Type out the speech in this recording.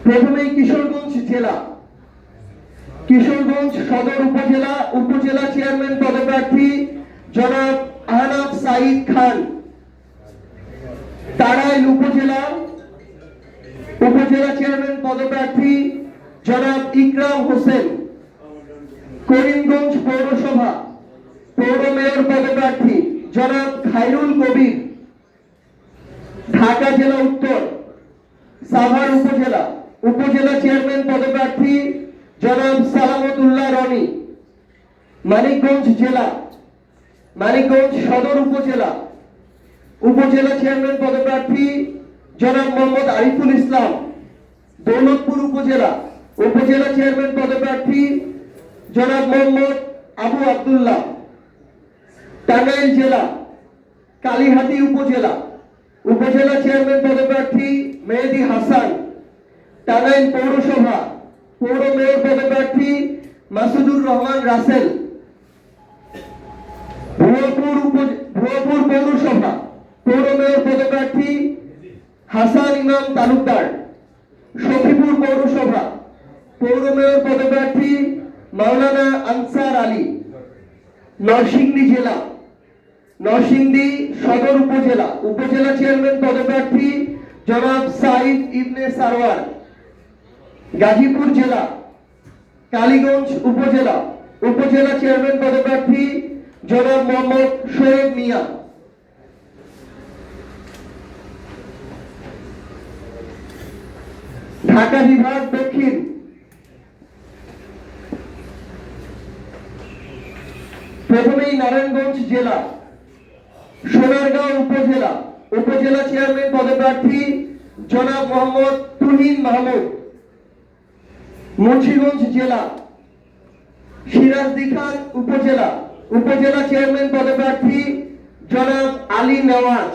প্রথমেই কিশোরগঞ্জ জেলা, কিশোরগঞ্জ সদর উপজেলা উপজেলা চেয়ারম্যান পদপ্রার্থী জনাব আহনাফ সাইদ খান। তাড়াইল উপজেলা উপজেলা চেয়ারম্যান পদপ্রার্থী জনাব ইকরাম হোসেন। করিমগঞ্জ পৌরসভা পৌর মেয়র পদপ্রার্থী জনাব খায়রুল কবির। ঢাকা জেলা উত্তর সাভার উপজেলা উপজেলা চেয়ারম্যান পদপ্রার্থী জনাব সালামতুল্লাহ রনি। মানিকগঞ্জ জেলা মানিকগঞ্জ সদর উপজেলা উপজেলা চেয়ারম্যান পদপ্রার্থী জনাব মোহাম্মদ আরিফুল ইসলাম। দৌলতপুর উপজেলা উপজেলা চেয়ারম্যান পদপ্রার্থী জনাব মোহাম্মদ আবু আব্দুল্লাহ। টাঙ্গাইল জেলা কালিহাতী উপজেলা উপজেলা চেয়ারম্যান পদপ্রার্থী মেহেদী হাসান। টাঙ্গাইল পৌরসভা পৌর মেয়র পদপ্রার্থী মাসুদুর রহমান রাসেল। ভুয়াপুর পৌরসভা পৌর মেয়র পদপ্রার্থী হাসান ইমাম তালুকদার। সখীপুর পৌরসভা পৌর মেয়র পদপ্রার্থী মাওলানা আনসার আলী। নরসিংদী জেলা নরসিংদী সদর উপজেলা উপজেলা চেয়ারম্যান পদপ্রার্থী জনাব সাইদ ইবনে সারওয়ার। গাজীপুর জেলা কালীগঞ্জ উপজেলা উপজেলা চেয়ারম্যান পদপ্রার্থী জনাব মোহাম্মদ শোয়েব মিয়া। ঢাকা বিভাগ দক্ষিণ প্রথমেই নারায়ণগঞ্জ জেলা সোনারগাঁও উপজেলা উপজেলা চেয়ারম্যান পদপ্রার্থী জনাব মোহাম্মদ তুহিন মাহমুদ। মুন্সিগঞ্জ জেলা সিরাজদি খান উপজেলা উপজেলা চেয়ারম্যান পদপ্রার্থী জনাব আলী নেওয়াজ।